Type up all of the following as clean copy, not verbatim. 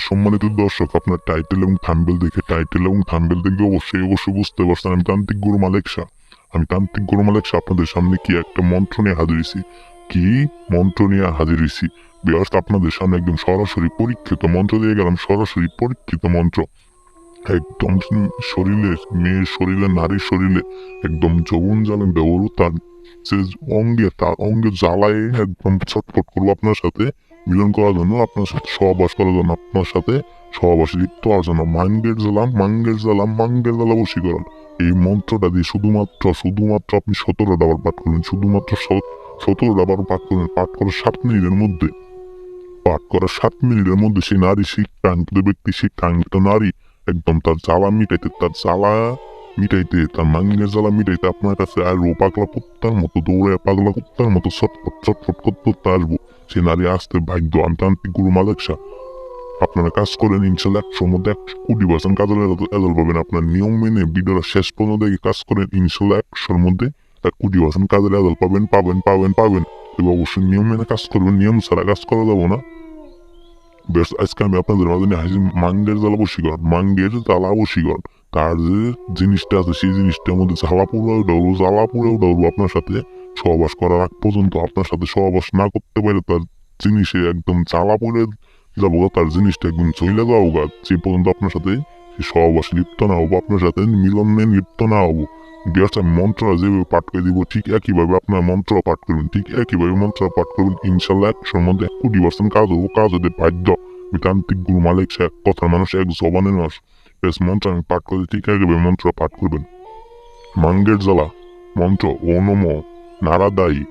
সম্মানিত দর্শক, আপনার টাইটেল এবং থাম্বনেল দেখে অবশ্যই বুঝতে পারছেন আমি তান্ত্রিক গুরু মালেক শাহ। আপনাদের সামনে কি একটা মন্ত্র নিয়ে হাজির হইছি। ভিউয়ার্স, আপনাদের সামনে একদম সরাসরি পরীক্ষিত মন্ত্র দিয়ে গেলাম। সরাসরি পরীক্ষিত মন্ত্র একদম মেয়ের শরীরে, নারীর শরীরে একদম যৌবন জ্বালা দেওয়ারও তার অঙ্গে জ্বালায় একদম ছটফট করবো আপনার সাথে মিলন করার জন্য, আপনার সাথে সহবাস করার জন্য, আপনার সাথে সহবাসে লিপ্ত হওয়ার জন্য। মাঙ্গের জ্বালা বশীকরণ। এই মন্ত্রটা দিয়ে শুধুমাত্র আপনি 17টা বার পাঠ করবেন। শুধুমাত্র 17টা বার পাঠ করবেন। পাঠ করার 7 মিনিটের মধ্যে সেই নারী, সেই কাঙ্ক্ষিত ব্যক্তি, সেই কাঙ্ক্ষিত নারী একদম তার জ্বালা মিটাইতে, তার মাঙ্গের জ্বালা মিটাইতে আপনার কাছে আসবো। পাগলা কুত্তার মতো দৌড়ে, পাগলা কুত্তার মতো ছটফট করতে আসবো। সে নারী আসতে বাধ্য। আমি তান্ত্রিক গুরু মালেক শাহ। আপনারা কাজ করেন, ইনশাল্লাহ 100-র মধ্যে 100% কাজের রেজাল্ট পাবেন। আপনার নিয়ম মেনে ভিডিওটা শেষ পর্যন্ত দেখে কাজ করেন, ইনশাল্লাহ 100-র মধ্যে 100% কাজের রেজাল্ট পাবেন। তবে অবশ্যই নিয়ম মেনে কাজ করবেন, নিয়ম ছাড়া কাজ করা যাবো না। বেশ, আজকে আমি আপনাদের মাঝে নিয়ে হাসি মাঙ্গের জ্বালা বশীকরণ। তার যে জিনিসটা আছে সেই জিনিসটার মধ্যে জ্বালা পুড়েও ডাউরবো আপনার সাথে সহবাস করার আগ পর্যন্ত। আপনার সাথে সহবাস না করতে পারে তার জিনিসে একদম জ্বালা পুড়ে যাবো, তার জিনিসটা একদম চলে যাবো গা, যে পর্যন্ত আপনার সাথে সহবাস লিপ্ত না হবো, আপনার সাথে মিলনে লিপ্ত না হবো। আমি মন্ত্রটা যেভাবে পাঠ করে দিব ঠিক একইভাবে আপনার মন্ত্র পাঠ করবেন, ইনশাল্লাহ 100-র মধ্যে 100% কাজ হতে বাধ্য। আমি তান্ত্রিক গুরু মালিক শাহ, এক কথার মানুষ, এক জবানের মানুষ। বেশ, মন্ত্র আমি পাঠ করে ঠিক একইভাবে মন্ত্র পাঠ করবেন। মাঙ্গের জ্বালা মন্ত্র: ও নম নারাদায়ী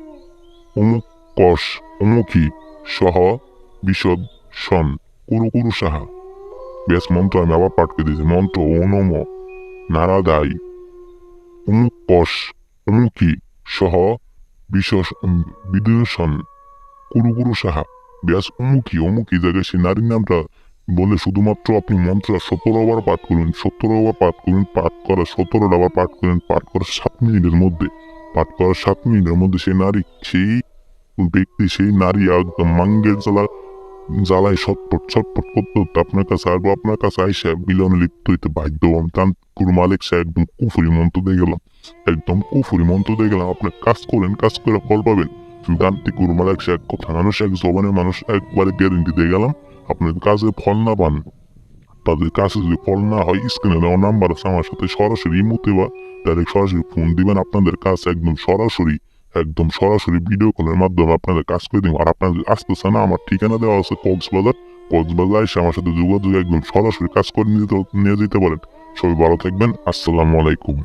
অমুক কষ অমুখী সহ বিশদ সন কুরু সাহা। বেশ, মন্ত্র আমি আবার পাঠ করে দিয়েছি। মন্ত্র: ও নম নারাদায়ী অমুক কষ অমুখী সহ বিদূষণ কুরু সাহা। ব্যাস, অমুকি জায়গায় সেই নারীর নামটা বলে শুধুমাত্র আপনি মন্ত্র 17 বার পাঠ করুন। পাঠ করা 17টা বার পাঠ করেন। পাঠ করার 7 মিনিটের মধ্যে সেই নারী, সেই ব্যক্তি, সেই নারী একদম মাঙ্গের জ্বালায় ছটফট করতে আপনার কাছে আসবো। আপনার কাছে আইসা মিলনে লিপ্ত হইতে বাধ্য। আমি গুরু মালিক শাহ একদম কুফুরি মন্ত্র দিয়ে গেলাম। আপনার কাজ করে ফল পাবেন। তান্ত্রিক গুরু মালিক শাহ, এক কথা মানুষ, এক জবানের মানুষ, একবারে গ্যারেন্টি দিয়ে গেলাম। আপনার কাজে ফল না পান, তাদের কাছে যদি ফল না হয়, স্ক্রিনে দেওয়া নাম্বার আছে, আমার সাথে সরাসরি ইমোতে বা ডাইরেক্ট সরাসরি ফোন দিবেন। আপনাদের কাজ একদম সরাসরি ভিডিও কলের মাধ্যমে আপনাদের কাজ করে দিব। আর আপনাদের আসতেছে না, আমার ঠিকানা দেওয়া আছে কক্সবাজার এসে আমার সাথে যোগাযোগ একদম সরাসরি কাজ করে নিয়ে যেতে পারেন। সবাই ভালো থাকবেন। আসসালামু আলাইকুম।